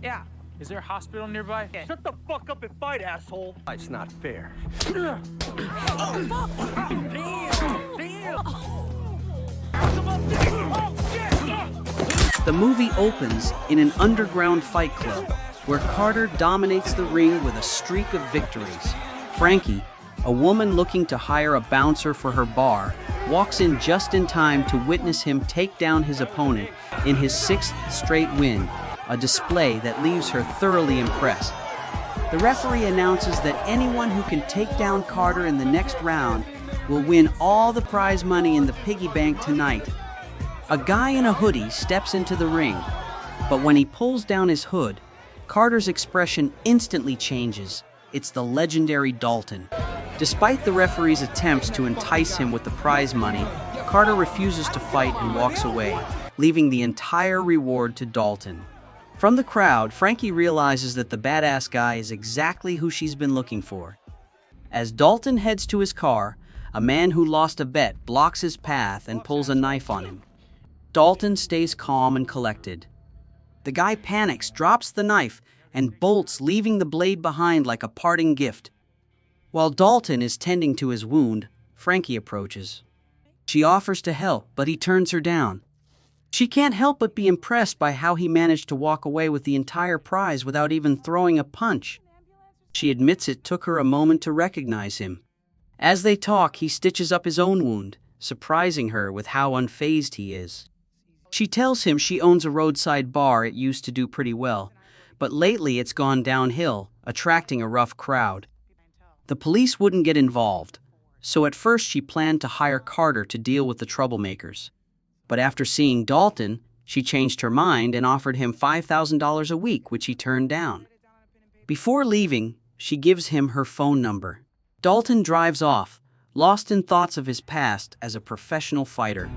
Yeah. Is there a hospital nearby? Yeah. Shut the fuck up and fight, asshole! It's not fair. Damn! The movie opens in an underground fight club where Carter dominates the ring with a streak of victories. Frankie, a woman looking to hire a bouncer for her bar, walks in just in time to witness him take down his opponent in his 6th straight win, a display that leaves her thoroughly impressed. The referee announces that anyone who can take down Carter in the next round will win all the prize money in the piggy bank tonight. A guy in a hoodie steps into the ring, but when he pulls down his hood, Carter's expression instantly changes. It's the legendary Dalton. Despite the referee's attempts to entice him with the prize money, Carter refuses to fight and walks away, leaving the entire reward to Dalton. From the crowd, Frankie realizes that the badass guy is exactly who she's been looking for. As Dalton heads to his car, a man who lost a bet blocks his path and pulls a knife on him. Dalton stays calm and collected. The guy panics, drops the knife, and bolts, leaving the blade behind like a parting gift. While Dalton is tending to his wound, Frankie approaches. She offers to help, but he turns her down. She can't help but be impressed by how he managed to walk away with the entire prize without even throwing a punch. She admits it took her a moment to recognize him. As they talk, he stitches up his own wound, surprising her with how unfazed he is. She tells him she owns a roadside bar it used to do pretty well, but lately it's gone downhill, attracting a rough crowd. The police wouldn't get involved, so at first she planned to hire Carter to deal with the troublemakers. But after seeing Dalton, she changed her mind and offered him $5,000 a week, which he turned down. Before leaving, she gives him her phone number. Dalton drives off, lost in thoughts of his past as a professional fighter.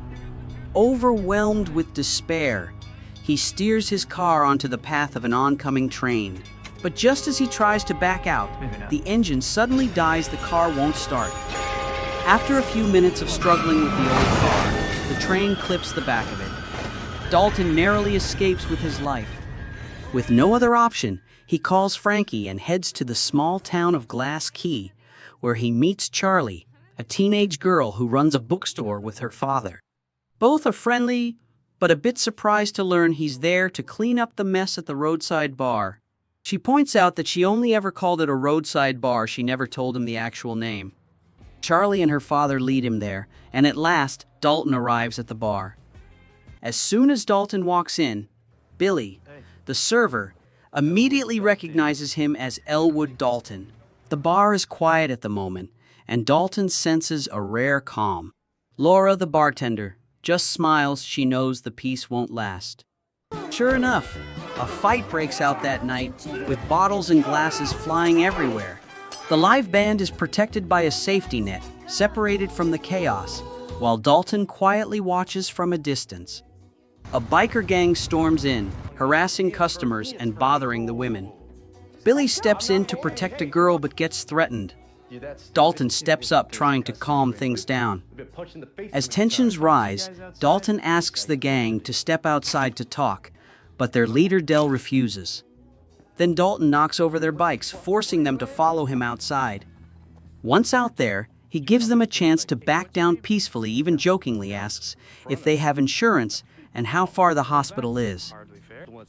Overwhelmed with despair, he steers his car onto the path of an oncoming train. But just as he tries to back out, the engine suddenly dies. The car won't start. After a few minutes of struggling with the old car, the train clips the back of it. Dalton narrowly escapes with his life. With no other option, he calls Frankie and heads to the small town of Glass Key, where he meets Charlie, a teenage girl who runs a bookstore with her father. Both are friendly, but a bit surprised to learn he's there to clean up the mess at the roadside bar. She points out that she only ever called it a roadside bar, she never told him the actual name. Charlie and her father lead him there, and at last, Dalton arrives at the bar. As soon as Dalton walks in, Billy, the server, immediately recognizes him as Elwood Dalton. The bar is quiet at the moment, and Dalton senses a rare calm. Laura, the bartender, just smiles. She knows the peace won't last. Sure enough, a fight breaks out that night, with bottles and glasses flying everywhere. The live band is protected by a safety net, separated from the chaos, while Dalton quietly watches from a distance. A biker gang storms in, harassing customers and bothering the women. Billy steps in to protect a girl but gets threatened. Dalton steps up, trying to calm things down. As tensions rise, Dalton asks the gang to step outside to talk, but their leader Dell refuses. Then Dalton knocks over their bikes, forcing them to follow him outside. Once out there, he gives them a chance to back down peacefully, even jokingly asks if they have insurance and how far the hospital is.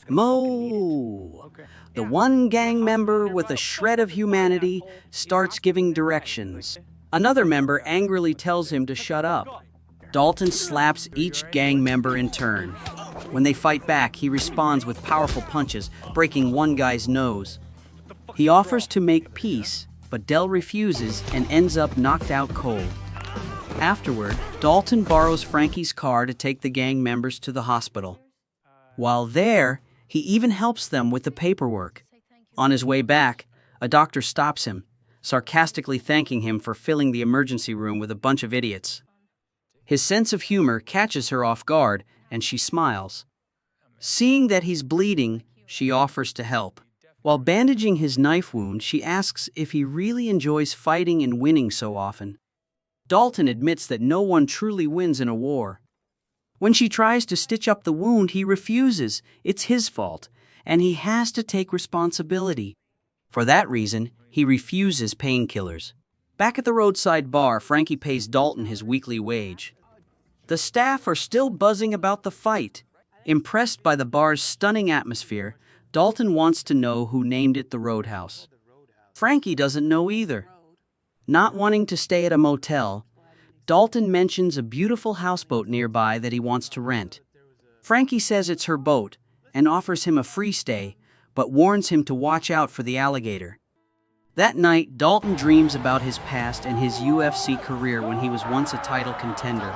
Mo, the one gang member with a shred of humanity, starts giving directions. Another member angrily tells him to shut up. Dalton slaps each gang member in turn. When they fight back, he responds with powerful punches, breaking one guy's nose. He offers to make peace, but Dell refuses and ends up knocked out cold. Afterward, Dalton borrows Frankie's car to take the gang members to the hospital. While there, he even helps them with the paperwork. On his way back, a doctor stops him, sarcastically thanking him for filling the emergency room with a bunch of idiots. His sense of humor catches her off guard, and she smiles. Seeing that he's bleeding, she offers to help. While bandaging his knife wound, she asks if he really enjoys fighting and winning so often. Dalton admits that no one truly wins in a war. When she tries to stitch up the wound, he refuses. It's his fault, and he has to take responsibility. For that reason, he refuses painkillers. Back at the roadside bar, Frankie pays Dalton his weekly wage. The staff are still buzzing about the fight. Impressed by the bar's stunning atmosphere, Dalton wants to know who named it the Roadhouse. Frankie doesn't know either. Not wanting to stay at a motel, Dalton mentions a beautiful houseboat nearby that he wants to rent. Frankie says it's her boat and offers him a free stay, but warns him to watch out for the alligator. That night, Dalton dreams about his past and his UFC career when he was once a title contender.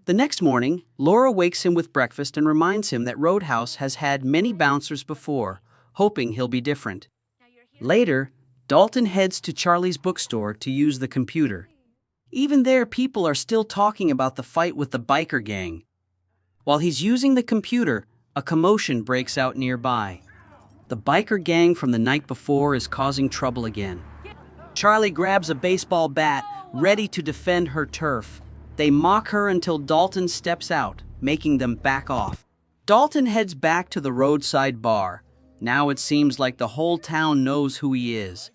The next morning, Laura wakes him with breakfast and reminds him that Roadhouse has had many bouncers before, hoping he'll be different. Later, Dalton heads to Charlie's bookstore to use the computer. Even there, people are still talking about the fight with the biker gang. While he's using the computer, a commotion breaks out nearby. The biker gang from the night before is causing trouble again. Charlie grabs a baseball bat, ready to defend her turf. They mock her until Dalton steps out, making them back off. Dalton heads back to the roadside bar. Now it seems like the whole town knows who he is.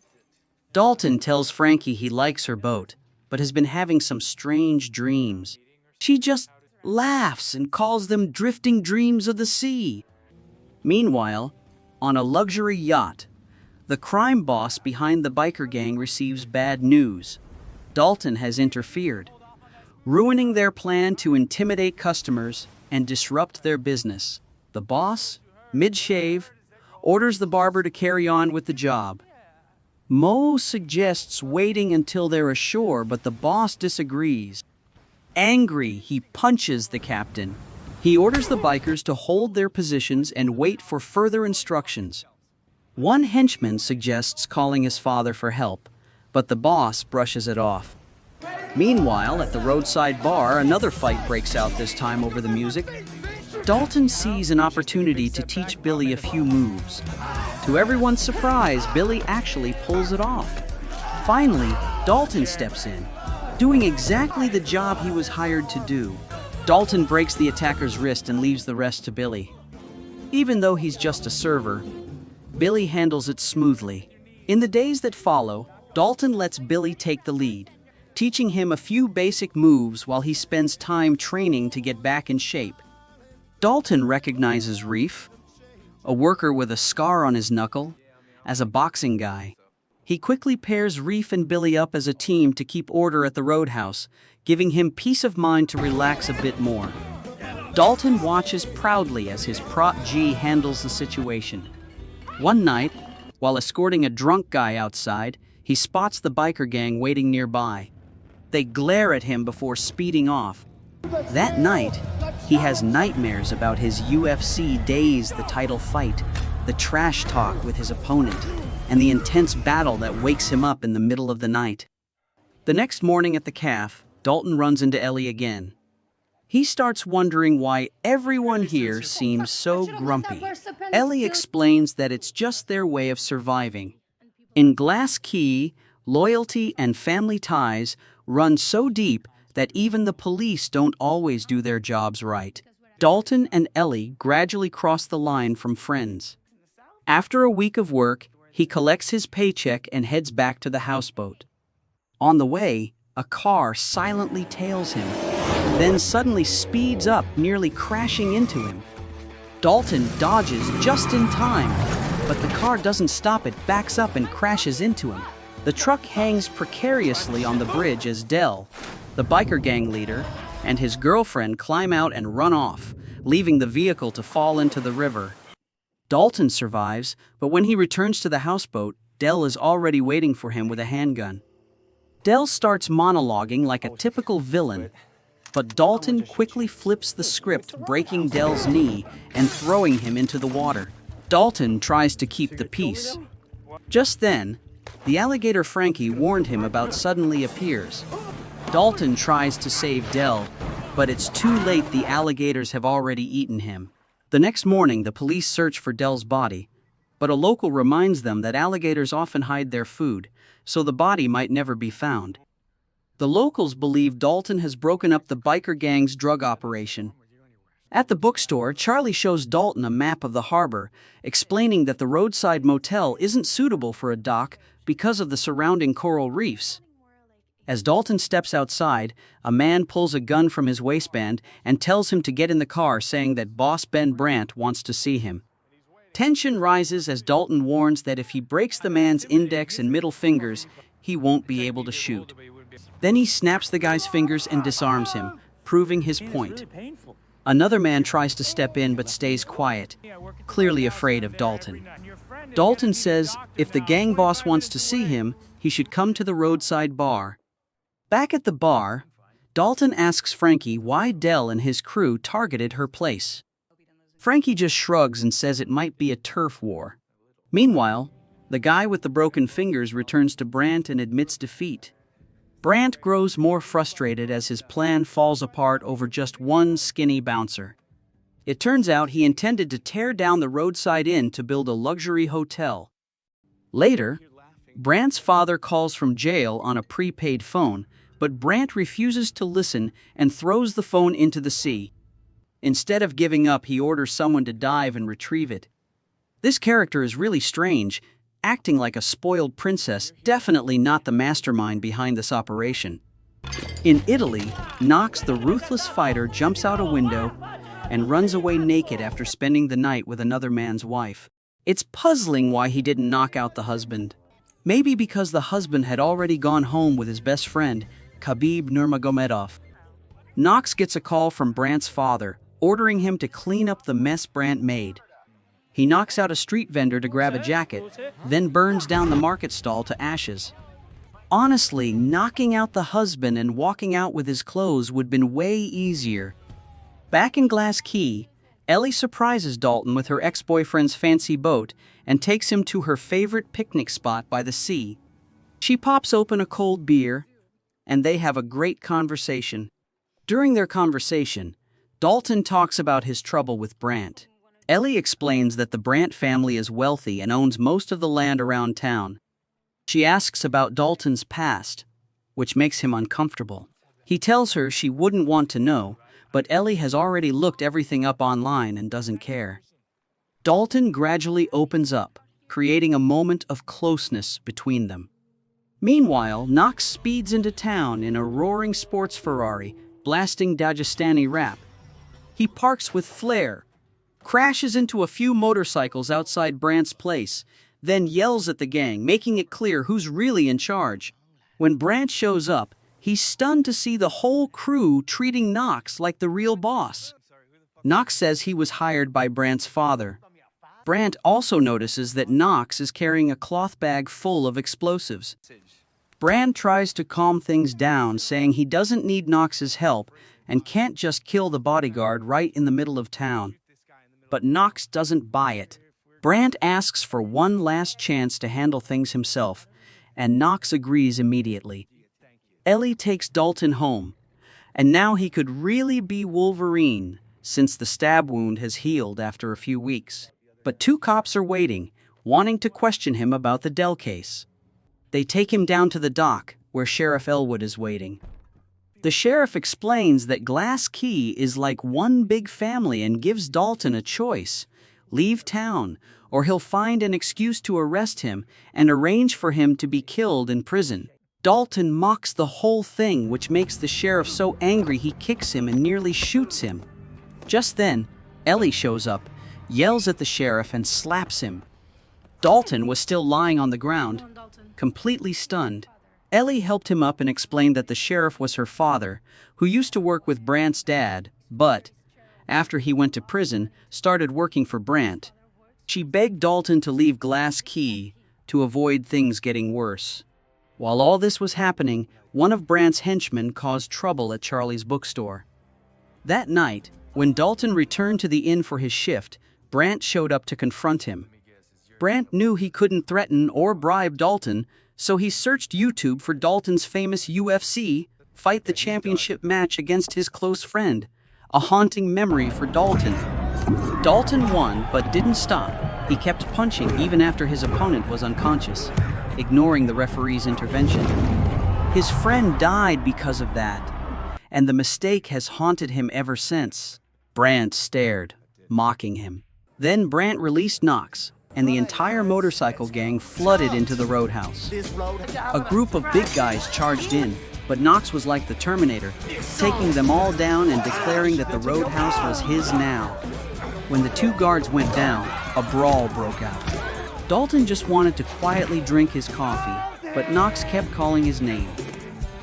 Dalton tells Frankie he likes her boat, but has been having some strange dreams. She just laughs and calls them drifting dreams of the sea. Meanwhile, on a luxury yacht, the crime boss behind the biker gang receives bad news. Dalton has interfered, ruining their plan to intimidate customers and disrupt their business. The boss, mid-shave, orders the barber to carry on with the job. Mo suggests waiting until they're ashore, but the boss disagrees. Angry, he punches the captain. He orders the bikers to hold their positions and wait for further instructions. One henchman suggests calling his father for help, but the boss brushes it off. Meanwhile, at the roadside bar, another fight breaks out, this time over the music. Dalton sees an opportunity to teach Billy a few moves. To everyone's surprise, Billy actually pulls it off. Finally, Dalton steps in, doing exactly the job he was hired to do. Dalton breaks the attacker's wrist and leaves the rest to Billy. Even though he's just a server, Billy handles it smoothly. In the days that follow, Dalton lets Billy take the lead, teaching him a few basic moves while he spends time training to get back in shape. Dalton recognizes Reef, a worker with a scar on his knuckle, as a boxing guy. He quickly pairs Reef and Billy up as a team to keep order at the Roadhouse, giving him peace of mind to relax a bit more. Dalton watches proudly as his prot-G handles the situation. One night, while escorting a drunk guy outside, he spots the biker gang waiting nearby. They glare at him before speeding off. That night, he has nightmares about his UFC days, the title fight, the trash talk with his opponent, and the intense battle that wakes him up in the middle of the night. The next morning at the caf, Dalton runs into Ellie again. He starts wondering why everyone here seems so grumpy. Ellie explains that it's just their way of surviving. In Glass Key, loyalty and family ties run so deep that even the police don't always do their jobs right. Dalton and Ellie gradually cross the line from friends. After a week of work, he collects his paycheck and heads back to the houseboat. On the way, a car silently tails him, then suddenly speeds up, nearly crashing into him. Dalton dodges just in time, but the car doesn't stop. It backs up and crashes into him. The truck hangs precariously on the bridge as Dell, the biker gang leader, and his girlfriend climb out and run off, leaving the vehicle to fall into the river. Dalton survives, but when he returns to the houseboat, Dell is already waiting for him with a handgun. Dell starts monologuing like a typical villain, but Dalton quickly flips the script, breaking Dell's knee and throwing him into the water. Dalton tries to keep the peace. Just then, the alligator Frankie warned him about suddenly appears. Dalton tries to save Dell, but it's too late. The alligators have already eaten him. The next morning, the police search for Dell's body, but a local reminds them that alligators often hide their food, so the body might never be found. The locals believe Dalton has broken up the biker gang's drug operation. At the bookstore, Charlie shows Dalton a map of the harbor, explaining that the roadside motel isn't suitable for a dock because of the surrounding coral reefs. As Dalton steps outside, a man pulls a gun from his waistband and tells him to get in the car, saying that Boss Ben Brandt wants to see him. Tension rises as Dalton warns that if he breaks the man's index and middle fingers, he won't be able to shoot. Then he snaps the guy's fingers and disarms him, proving his point. Another man tries to step in but stays quiet, clearly afraid of Dalton. Dalton says if the gang boss wants to see him, he should come to the roadside bar. Back at the bar, Dalton asks Frankie why Dell and his crew targeted her place. Frankie just shrugs and says it might be a turf war. Meanwhile, the guy with the broken fingers returns to Brandt and admits defeat. Brandt grows more frustrated as his plan falls apart over just one skinny bouncer. It turns out he intended to tear down the roadside inn to build a luxury hotel. Later, Brandt's father calls from jail on a prepaid phone, but Brandt refuses to listen and throws the phone into the sea. Instead of giving up, he orders someone to dive and retrieve it. This character is really strange, acting like a spoiled princess, definitely not the mastermind behind this operation. In Italy, Knox, the ruthless fighter, jumps out a window and runs away naked after spending the night with another man's wife. It's puzzling why he didn't knock out the husband. Maybe because the husband had already gone home with his best friend, Khabib Nurmagomedov. Knox gets a call from Brandt's father, ordering him to clean up the mess Brandt made. He knocks out a street vendor to grab a jacket, then burns down the market stall to ashes. Honestly, knocking out the husband and walking out with his clothes would have been way easier. Back in Glass Key, Ellie surprises Dalton with her ex-boyfriend's fancy boat and takes him to her favorite picnic spot by the sea. She pops open a cold beer, and they have a great conversation. During their conversation, Dalton talks about his trouble with Brandt. Ellie explains that the Brandt family is wealthy and owns most of the land around town. She asks about Dalton's past, which makes him uncomfortable. He tells her she wouldn't want to know, but Ellie has already looked everything up online and doesn't care. Dalton gradually opens up, creating a moment of closeness between them. Meanwhile, Knox speeds into town in a roaring sports Ferrari, blasting Dagestani rap. He parks with flair, crashes into a few motorcycles outside Brandt's place, then yells at the gang, making it clear who's really in charge. When Brandt shows up, he's stunned to see the whole crew treating Knox like the real boss. Knox says he was hired by Brandt's father. Brandt also notices that Knox is carrying a cloth bag full of explosives. Brandt tries to calm things down, saying he doesn't need Knox's help and can't just kill the bodyguard right in the middle of town. But Knox doesn't buy it. Brandt asks for one last chance to handle things himself, and Knox agrees immediately. Ellie takes Dalton home, and now he could really be Wolverine, since the stab wound has healed after a few weeks. But two cops are waiting, wanting to question him about the Dell case. They take him down to the dock, where Sheriff Elwood is waiting. The sheriff explains that Glass Key is like one big family and gives Dalton a choice: leave town, or he'll find an excuse to arrest him and arrange for him to be killed in prison. Dalton mocks the whole thing, which makes the sheriff so angry he kicks him and nearly shoots him. Just then, Ellie shows up, yells at the sheriff, and slaps him. Dalton was still lying on the ground, completely stunned. Ellie helped him up and explained that the sheriff was her father, who used to work with Brandt's dad, but, after he went to prison, started working for Brandt. She begged Dalton to leave Glass Key to avoid things getting worse. While all this was happening, one of Brandt's henchmen caused trouble at Charlie's bookstore. That night, when Dalton returned to the inn for his shift, Brandt showed up to confront him. Brandt knew he couldn't threaten or bribe Dalton, so he searched YouTube for Dalton's famous UFC Fight the Championship match against his close friend, a haunting memory for Dalton. Dalton won, but didn't stop. He kept punching even after his opponent was unconscious, ignoring the referee's intervention. His friend died because of that, and the mistake has haunted him ever since. Brant stared, mocking him. Then Brant released Knox, and the entire motorcycle gang flooded into the roadhouse. A group of big guys charged in, but Knox was like the Terminator, taking them all down and declaring that the roadhouse was his now. When the two guards went down, a brawl broke out. Dalton just wanted to quietly drink his coffee, but Knox kept calling his name.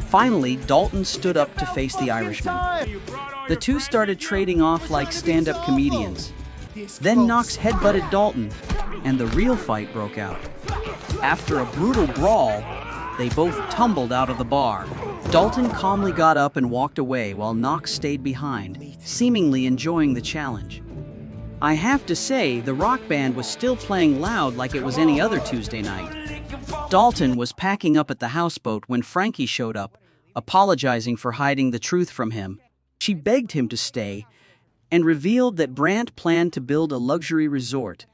Finally, Dalton stood up to face the Irishman. The two started trading off like stand-up comedians. Then Knox headbutted Dalton, and the real fight broke out. After a brutal brawl, they both tumbled out of the bar. Dalton calmly got up and walked away while Knox stayed behind, seemingly enjoying the challenge. I have to say, the rock band was still playing loud like it was any other Tuesday night. Dalton was packing up at the houseboat when Frankie showed up, apologizing for hiding the truth from him. She begged him to stay and revealed that Brant planned to build a luxury resort.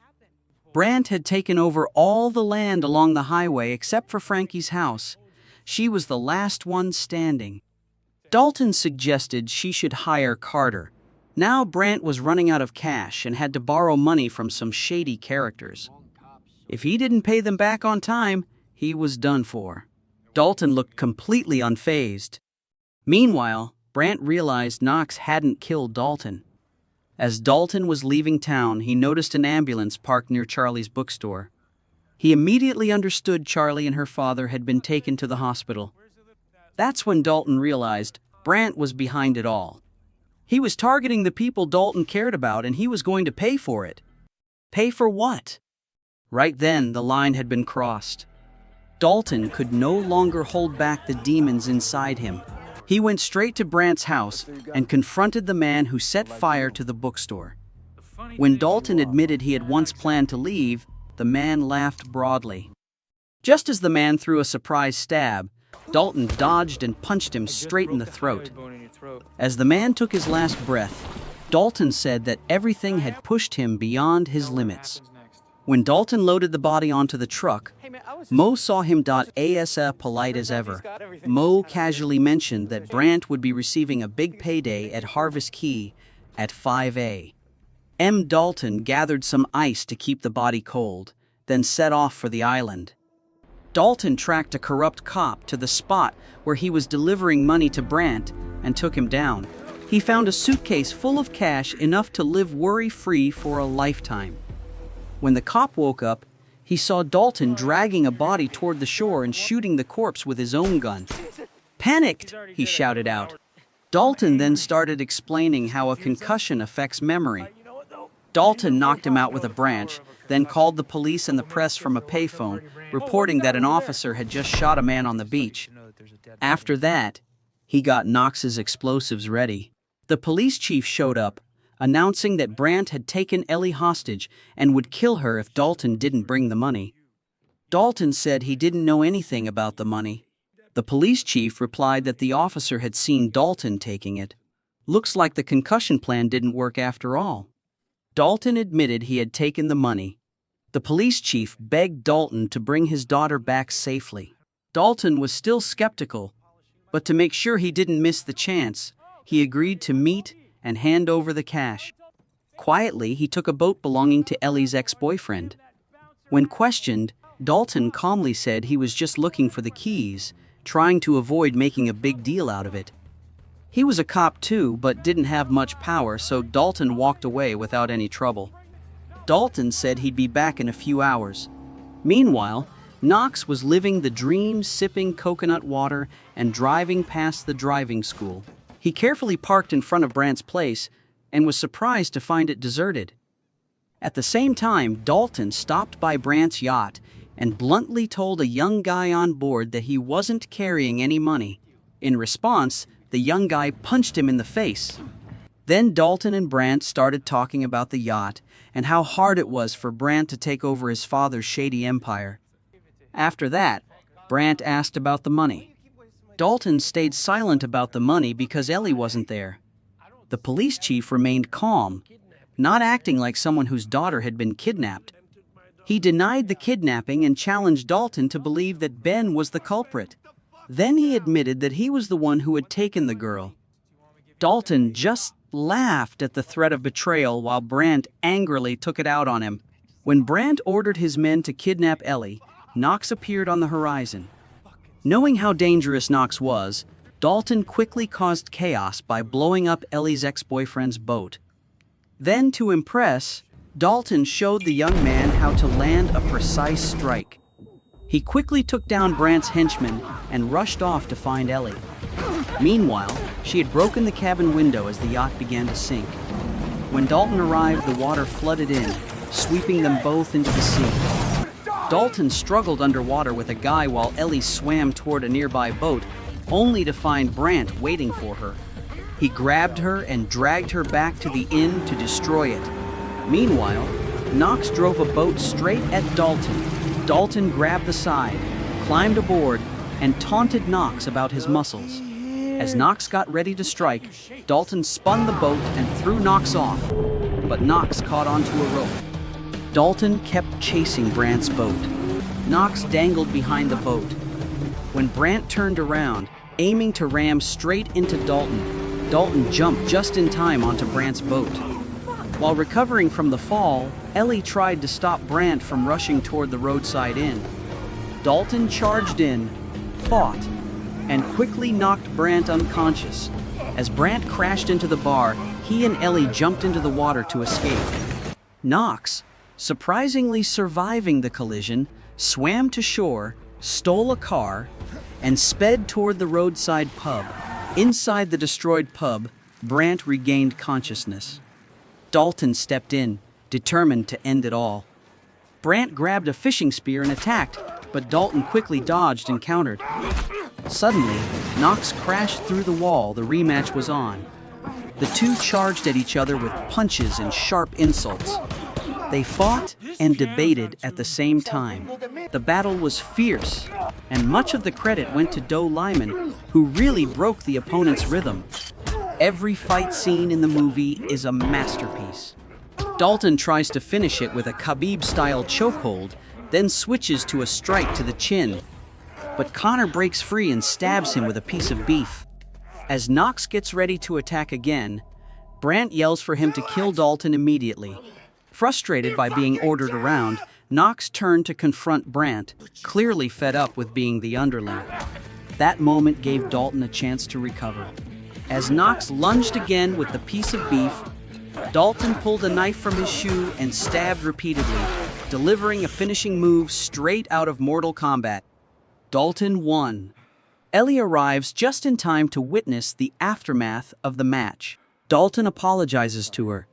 Brant had taken over all the land along the highway except for Frankie's house. She was the last one standing. Dalton suggested she should hire Carter. Now Brant was running out of cash and had to borrow money from some shady characters. If he didn't pay them back on time, he was done for. Dalton looked completely unfazed. Meanwhile, Brant realized Knox hadn't killed Dalton. As Dalton was leaving town, he noticed an ambulance parked near Charlie's bookstore. He immediately understood Charlie and her father had been taken to the hospital. That's when Dalton realized Brant was behind it all. He was targeting the people Dalton cared about, and he was going to pay for it. Pay for what? Right then, the line had been crossed. Dalton could no longer hold back the demons inside him. He went straight to Brant's house and confronted the man who set fire to the bookstore. When Dalton admitted he had once planned to leave, the man laughed broadly. Just as the man threw a surprise stab, Dalton dodged and punched him straight in the throat. As the man took his last breath, Dalton said that everything had pushed him beyond his limits. When Dalton loaded the body onto the truck, Mo saw him as polite as ever. Mo casually mentioned that Brant would be receiving a big payday at Harvest Key at 5 a.m. Dalton gathered some ice to keep the body cold, then set off for the island. Dalton tracked a corrupt cop to the spot where he was delivering money to Brant and took him down. He found a suitcase full of cash, enough to live worry-free for a lifetime. When the cop woke up, he saw Dalton dragging a body toward the shore and shooting the corpse with his own gun. Panicked, he shouted out. Dalton then started explaining how a concussion affects memory. Dalton knocked him out with a branch, then called the police and the press from a payphone, reporting that an officer had just shot a man on the beach. After that, he got Knox's explosives ready. The police chief showed up, announcing that Brant had taken Ellie hostage and would kill her if Dalton didn't bring the money. Dalton said he didn't know anything about the money. The police chief replied that the officer had seen Dalton taking it. Looks like the concussion plan didn't work after all. Dalton admitted he had taken the money. The police chief begged Dalton to bring his daughter back safely. Dalton was still skeptical, but to make sure he didn't miss the chance, he agreed to meet and hand over the cash. Quietly, he took a boat belonging to Ellie's ex-boyfriend. When questioned, Dalton calmly said he was just looking for the keys, trying to avoid making a big deal out of it. He was a cop too, but didn't have much power, so Dalton walked away without any trouble. Dalton said he'd be back in a few hours. Meanwhile, Knox was living the dream, sipping coconut water and driving past the driving school. He carefully parked in front of Brant's place and was surprised to find it deserted. At the same time, Dalton stopped by Brant's yacht and bluntly told a young guy on board that he wasn't carrying any money. In response, the young guy punched him in the face. Then Dalton and Brant started talking about the yacht and how hard it was for Brant to take over his father's shady empire. After that, Brant asked about the money. Dalton stayed silent about the money because Ellie wasn't there. The police chief remained calm, not acting like someone whose daughter had been kidnapped. He denied the kidnapping and challenged Dalton to believe that Ben was the culprit. Then he admitted that he was the one who had taken the girl. Dalton just laughed at the threat of betrayal while Brandt angrily took it out on him. When Brandt ordered his men to kidnap Ellie, Knox appeared on the horizon. Knowing how dangerous Knox was, Dalton quickly caused chaos by blowing up Ellie's ex-boyfriend's boat. Then, to impress, Dalton showed the young man how to land a precise strike. He quickly took down Brandt's henchmen and rushed off to find Ellie. Meanwhile, she had broken the cabin window as the yacht began to sink. When Dalton arrived, the water flooded in, sweeping them both into the sea. Dalton struggled underwater with a guy while Ellie swam toward a nearby boat, only to find Brandt waiting for her. He grabbed her and dragged her back to the inn to destroy it. Meanwhile, Knox drove a boat straight at Dalton. Dalton grabbed the side, climbed aboard, and taunted Knox about his muscles. As Knox got ready to strike, Dalton spun the boat and threw Knox off, but Knox caught onto a rope. Dalton kept chasing Brandt's boat. Knox dangled behind the boat. When Brandt turned around, aiming to ram straight into Dalton, Dalton jumped just in time onto Brandt's boat. While recovering from the fall, Ellie tried to stop Brandt from rushing toward the roadside inn. Dalton charged in, fought, and quickly knocked Brandt unconscious. As Brandt crashed into the bar, he and Ellie jumped into the water to escape. Knox, surprisingly surviving the collision, swam to shore, stole a car, and sped toward the roadside pub. Inside the destroyed pub, Brandt regained consciousness. Dalton stepped in, determined to end it all. Brandt grabbed a fishing spear and attacked, but Dalton quickly dodged and countered. Suddenly, Knox crashed through the wall. The rematch was on. The two charged at each other with punches and sharp insults. They fought and debated at the same time. The battle was fierce, and much of the credit went to Doe Lyman, who really broke the opponent's rhythm. Every fight scene in the movie is a masterpiece. Dalton tries to finish it with a Khabib-style chokehold, then switches to a strike to the chin. But Connor breaks free and stabs him with a piece of beef. As Knox gets ready to attack again, Brandt yells for him to kill Dalton immediately. Frustrated by being ordered around, Knox turned to confront Brandt, clearly fed up with being the underling. That moment gave Dalton a chance to recover. As Knox lunged again with the piece of beef, Dalton pulled a knife from his shoe and stabbed repeatedly, delivering a finishing move straight out of Mortal Kombat. Dalton won. Ellie arrives just in time to witness the aftermath of the match. Dalton apologizes to her.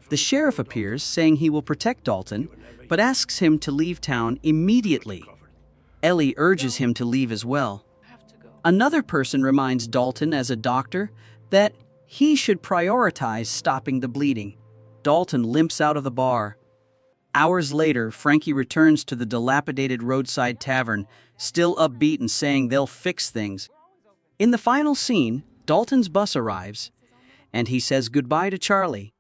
The sheriff appears, saying he will protect Dalton, but asks him to leave town immediately. Ellie urges him to leave as well. Another person reminds Dalton, as a doctor, that he should prioritize stopping the bleeding. Dalton limps out of the bar. Hours later, Frankie returns to the dilapidated roadside tavern, still upbeat and saying they'll fix things. In the final scene, Dalton's bus arrives, and he says goodbye to Charlie.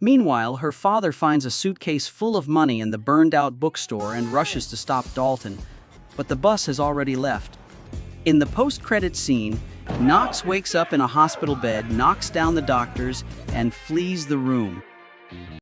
Meanwhile, her father finds a suitcase full of money in the burned-out bookstore and rushes to stop Dalton, but the bus has already left. In the post-credits scene, Knox wakes up in a hospital bed, knocks down the doctors, and flees the room.